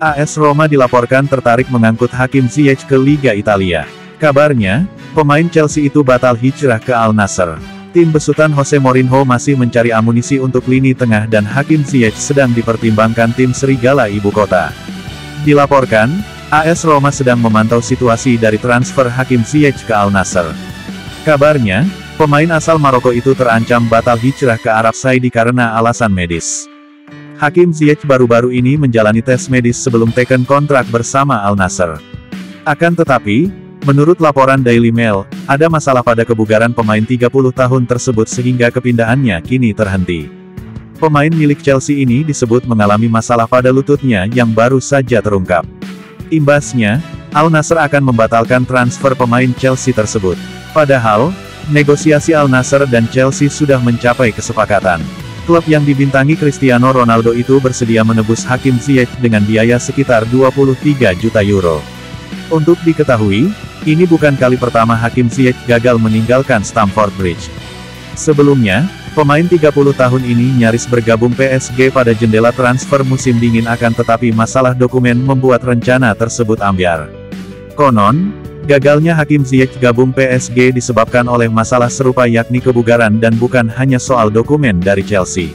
AS Roma dilaporkan tertarik mengangkut Hakim Ziyech ke Liga Italia. Kabarnya, pemain Chelsea itu batal hijrah ke Al Nassr. Tim besutan Jose Mourinho masih mencari amunisi untuk lini tengah dan Hakim Ziyech sedang dipertimbangkan tim Serigala Ibu Kota. Dilaporkan, AS Roma sedang memantau situasi dari transfer Hakim Ziyech ke Al Nassr. Kabarnya, pemain asal Maroko itu terancam batal hijrah ke Arab Saudi karena alasan medis. Hakim Ziyech baru-baru ini menjalani tes medis sebelum teken kontrak bersama Al Nassr. Akan tetapi, menurut laporan Daily Mail, ada masalah pada kebugaran pemain 30 tahun tersebut sehingga kepindahannya kini terhenti. Pemain milik Chelsea ini disebut mengalami masalah pada lututnya yang baru saja terungkap. Imbasnya, Al Nassr akan membatalkan transfer pemain Chelsea tersebut. Padahal, negosiasi Al Nassr dan Chelsea sudah mencapai kesepakatan. Klub yang dibintangi Cristiano Ronaldo itu bersedia menebus Hakim Ziyech dengan biaya sekitar 23 juta euro. Untuk diketahui, ini bukan kali pertama Hakim Ziyech gagal meninggalkan Stamford Bridge. Sebelumnya, pemain 30 tahun ini nyaris bergabung PSG pada jendela transfer musim dingin akan tetapi masalah dokumen membuat rencana tersebut ambyar. Konon, gagalnya Hakim Ziyech gabung PSG disebabkan oleh masalah serupa yakni kebugaran dan bukan hanya soal dokumen dari Chelsea.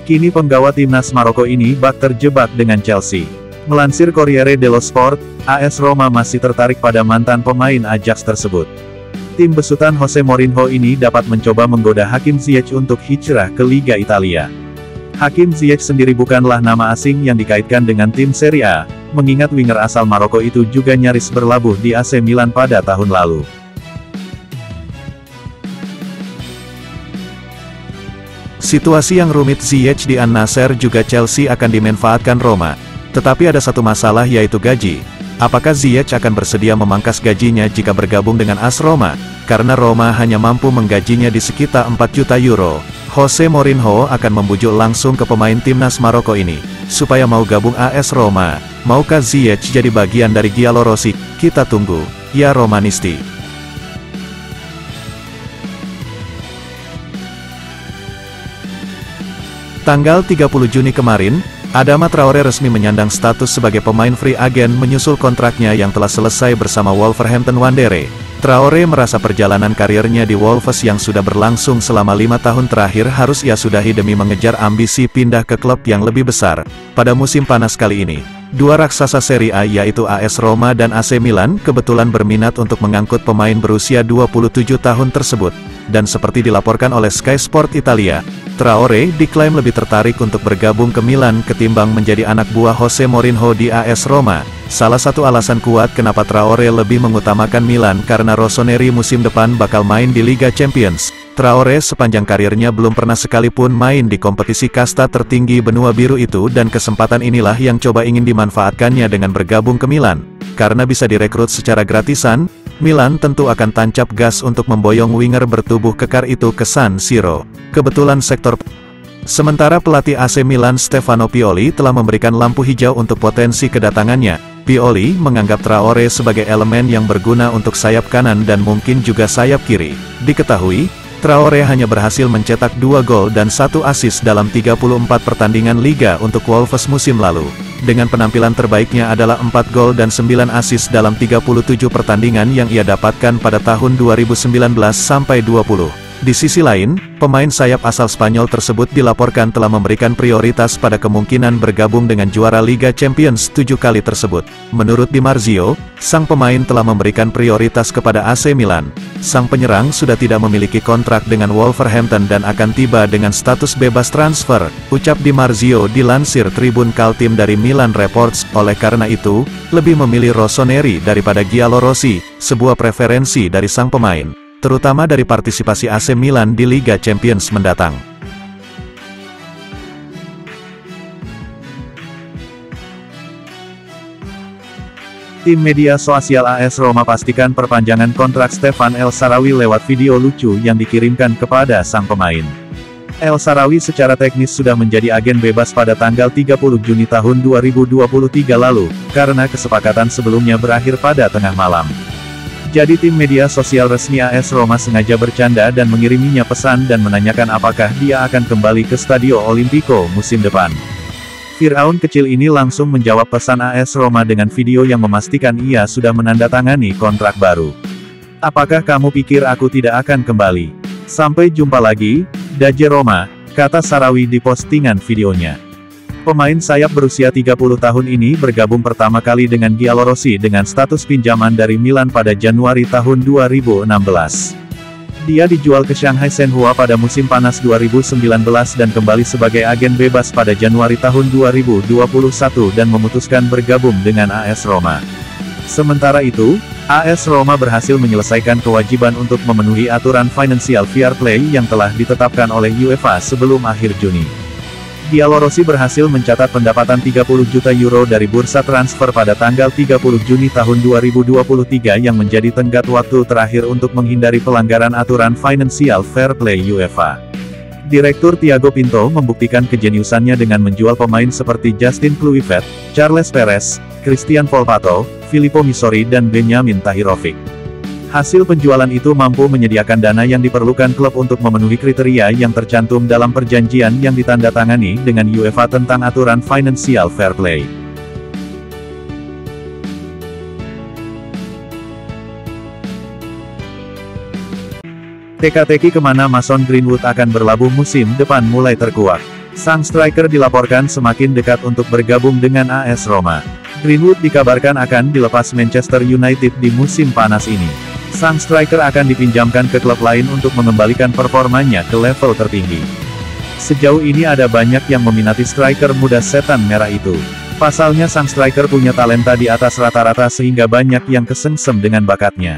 Kini penggawa timnas Maroko ini bak terjebak dengan Chelsea. Melansir Corriere dello Sport, AS Roma masih tertarik pada mantan pemain Ajax tersebut. Tim besutan Jose Mourinho ini dapat mencoba menggoda Hakim Ziyech untuk hijrah ke Liga Italia. Hakim Ziyech sendiri bukanlah nama asing yang dikaitkan dengan tim Serie A, mengingat winger asal Maroko itu juga nyaris berlabuh di AC Milan pada tahun lalu. Situasi yang rumit Ziyech di Al Nassr juga Chelsea akan dimanfaatkan Roma. Tetapi ada satu masalah yaitu gaji. Apakah Ziyech akan bersedia memangkas gajinya jika bergabung dengan AS Roma? Karena Roma hanya mampu menggajinya di sekitar 4 juta euro. Jose Mourinho akan membujuk langsung ke pemain timnas Maroko ini, supaya mau gabung AS Roma. Maukah Ziyech jadi bagian dari Giallorossi? Kita tunggu, ya Romanisti. Tanggal 30 Juni kemarin, Adama Traore resmi menyandang status sebagai pemain free agent menyusul kontraknya yang telah selesai bersama Wolverhampton Wanderers. Traore merasa perjalanan karirnya di Wolves yang sudah berlangsung selama 5 tahun terakhir harus ia sudahi demi mengejar ambisi pindah ke klub yang lebih besar. Pada musim panas kali ini, dua raksasa Serie A yaitu AS Roma dan AC Milan kebetulan berminat untuk mengangkut pemain berusia 27 tahun tersebut. Dan seperti dilaporkan oleh Sky Sport Italia, Traore diklaim lebih tertarik untuk bergabung ke Milan ketimbang menjadi anak buah Jose Mourinho di AS Roma. Salah satu alasan kuat kenapa Traore lebih mengutamakan Milan karena Rossoneri musim depan bakal main di Liga Champions. Traore sepanjang karirnya belum pernah sekalipun main di kompetisi kasta tertinggi benua biru itu dan kesempatan inilah yang coba ingin dimanfaatkannya dengan bergabung ke Milan. Karena bisa direkrut secara gratisan, Milan tentu akan tancap gas untuk memboyong winger bertubuh kekar itu ke San Siro. Kebetulan Sementara pelatih AC Milan Stefano Pioli telah memberikan lampu hijau untuk potensi kedatangannya. Pioli menganggap Traore sebagai elemen yang berguna untuk sayap kanan dan mungkin juga sayap kiri. Diketahui, Traore hanya berhasil mencetak 2 gol dan 1 assist dalam 34 pertandingan Liga untuk Wolves musim lalu. Dengan penampilan terbaiknya adalah 4 gol dan 9 assist dalam 37 pertandingan yang ia dapatkan pada tahun 2019-20. Di sisi lain, pemain sayap asal Spanyol tersebut dilaporkan telah memberikan prioritas pada kemungkinan bergabung dengan juara Liga Champions 7 kali tersebut. Menurut Di Marzio, sang pemain telah memberikan prioritas kepada AC Milan. Sang penyerang sudah tidak memiliki kontrak dengan Wolverhampton dan akan tiba dengan status bebas transfer, ucap Di Marzio dilansir Tribun Caltim dari Milan Reports. Oleh karena itu, lebih memilih Rossoneri daripada Giallorossi, sebuah preferensi dari sang pemain, terutama dari partisipasi AC Milan di Liga Champions mendatang. Tim media sosial AS Roma pastikan perpanjangan kontrak Stefan El Shaarawy lewat video lucu yang dikirimkan kepada sang pemain. El Shaarawy secara teknis sudah menjadi agen bebas pada tanggal 30 Juni tahun 2023 lalu, karena kesepakatan sebelumnya berakhir pada tengah malam. Jadi tim media sosial resmi AS Roma sengaja bercanda dan mengiriminya pesan dan menanyakan apakah dia akan kembali ke Stadio Olimpico musim depan. Firaun kecil ini langsung menjawab pesan AS Roma dengan video yang memastikan ia sudah menandatangani kontrak baru. "Apakah kamu pikir aku tidak akan kembali? Sampai jumpa lagi, Daje Roma," kata Sarawi di postingan videonya. Pemain sayap berusia 30 tahun ini bergabung pertama kali dengan Giallorossi dengan status pinjaman dari Milan pada Januari tahun 2016. Dia dijual ke Shanghai Shenhua pada musim panas 2019 dan kembali sebagai agen bebas pada Januari tahun 2021 dan memutuskan bergabung dengan AS Roma. Sementara itu, AS Roma berhasil menyelesaikan kewajiban untuk memenuhi aturan Financial Fair Play yang telah ditetapkan oleh UEFA sebelum akhir Juni. Giallorossi berhasil mencatat pendapatan 30 juta euro dari bursa transfer pada tanggal 30 Juni tahun 2023 yang menjadi tenggat waktu terakhir untuk menghindari pelanggaran aturan Financial Fair Play UEFA. Direktur Thiago Pinto membuktikan kejeniusannya dengan menjual pemain seperti Justin Kluivert, Charles Perez, Christian Volpato, Filippo Misori dan Benjamin Tahirovic. Hasil penjualan itu mampu menyediakan dana yang diperlukan klub untuk memenuhi kriteria yang tercantum dalam perjanjian yang ditandatangani dengan UEFA tentang aturan Financial Fair Play. Teka-teki kemana Mason Greenwood akan berlabuh musim depan mulai terkuak. Sang striker dilaporkan semakin dekat untuk bergabung dengan AS Roma. Greenwood dikabarkan akan dilepas Manchester United di musim panas ini. Sang striker akan dipinjamkan ke klub lain untuk mengembalikan performanya ke level tertinggi. Sejauh ini ada banyak yang meminati striker muda setan merah itu. Pasalnya sang striker punya talenta di atas rata-rata sehingga banyak yang kesengsem dengan bakatnya.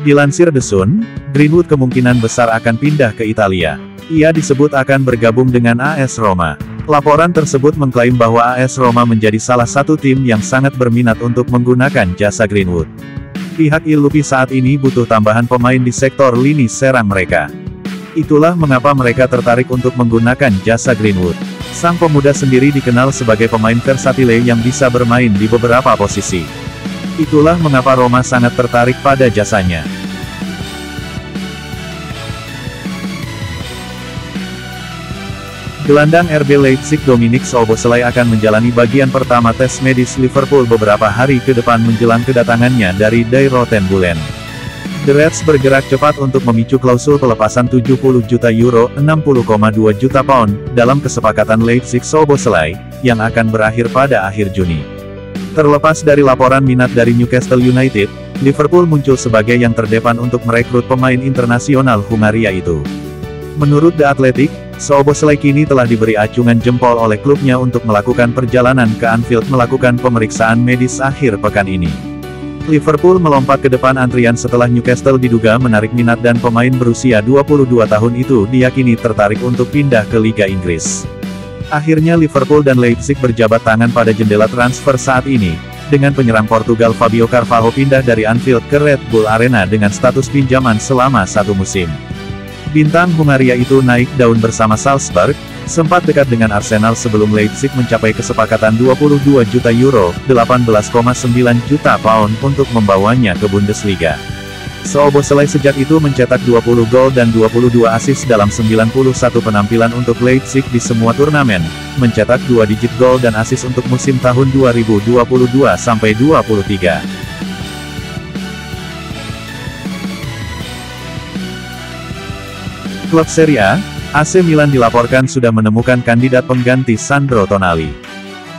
Dilansir The Sun, Greenwood kemungkinan besar akan pindah ke Italia. Ia disebut akan bergabung dengan AS Roma. Laporan tersebut mengklaim bahwa AS Roma menjadi salah satu tim yang sangat berminat untuk menggunakan jasa Greenwood. Pihak Illupi saat ini butuh tambahan pemain di sektor lini serang mereka. Itulah mengapa mereka tertarik untuk menggunakan jasa Greenwood. Sang pemuda sendiri dikenal sebagai pemain versatile yang bisa bermain di beberapa posisi. Itulah mengapa Roma sangat tertarik pada jasanya. Gelandang RB Leipzig Dominik Szoboszlai akan menjalani bagian pertama tes medis Liverpool beberapa hari ke depan menjelang kedatangannya dari Die Roten Bullen. The Reds bergerak cepat untuk memicu klausul pelepasan 70 juta euro (60,2 juta pound) dalam kesepakatan Leipzig Szoboszlai, yang akan berakhir pada akhir Juni. Terlepas dari laporan minat dari Newcastle United, Liverpool muncul sebagai yang terdepan untuk merekrut pemain internasional Hungaria itu. Menurut The Athletic, Szoboszlai kini telah diberi acungan jempol oleh klubnya untuk melakukan perjalanan ke Anfield melakukan pemeriksaan medis akhir pekan ini. Liverpool melompat ke depan antrian setelah Newcastle diduga menarik minat dan pemain berusia 22 tahun itu diyakini tertarik untuk pindah ke Liga Inggris. Akhirnya Liverpool dan Leipzig berjabat tangan pada jendela transfer saat ini, dengan penyerang Portugal Fabio Carvalho pindah dari Anfield ke Red Bull Arena dengan status pinjaman selama 1 musim. Bintang Hungaria itu naik daun bersama Salzburg, sempat dekat dengan Arsenal sebelum Leipzig mencapai kesepakatan 22 juta euro, 18,9 juta pound untuk membawanya ke Bundesliga. Szoboszlai sejak itu mencetak 20 gol dan 22 assist dalam 91 penampilan untuk Leipzig di semua turnamen, mencetak 2 digit gol dan assist untuk musim tahun 2022-23. Klub Serie A, AC Milan dilaporkan sudah menemukan kandidat pengganti Sandro Tonali.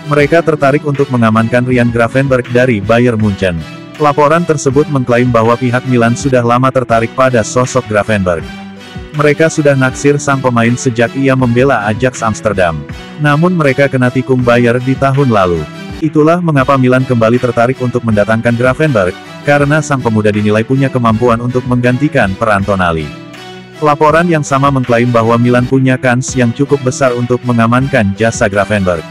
Mereka tertarik untuk mengamankan Ryan Gravenberch dari Bayern Munchen. Laporan tersebut mengklaim bahwa pihak Milan sudah lama tertarik pada sosok Gravenberch. Mereka sudah naksir sang pemain sejak ia membela Ajax Amsterdam. Namun mereka kena tikung Bayer di tahun lalu. Itulah mengapa Milan kembali tertarik untuk mendatangkan Gravenberch, karena sang pemuda dinilai punya kemampuan untuk menggantikan peran Tonali. Laporan yang sama mengklaim bahwa Milan punya kans yang cukup besar untuk mengamankan jasa Gravenberch.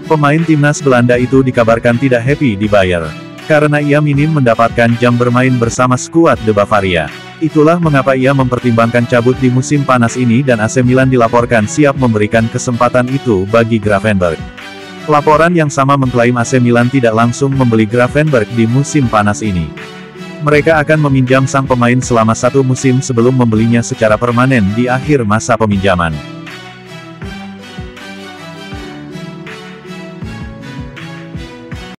Pemain timnas Belanda itu dikabarkan tidak happy di Bayer, karena ia minim mendapatkan jam bermain bersama skuad The Bavaria. Itulah mengapa ia mempertimbangkan cabut di musim panas ini dan AC Milan dilaporkan siap memberikan kesempatan itu bagi Gravenberch. Laporan yang sama mengklaim AC Milan tidak langsung membeli Gravenberch di musim panas ini. Mereka akan meminjam sang pemain selama 1 musim sebelum membelinya secara permanen di akhir masa peminjaman.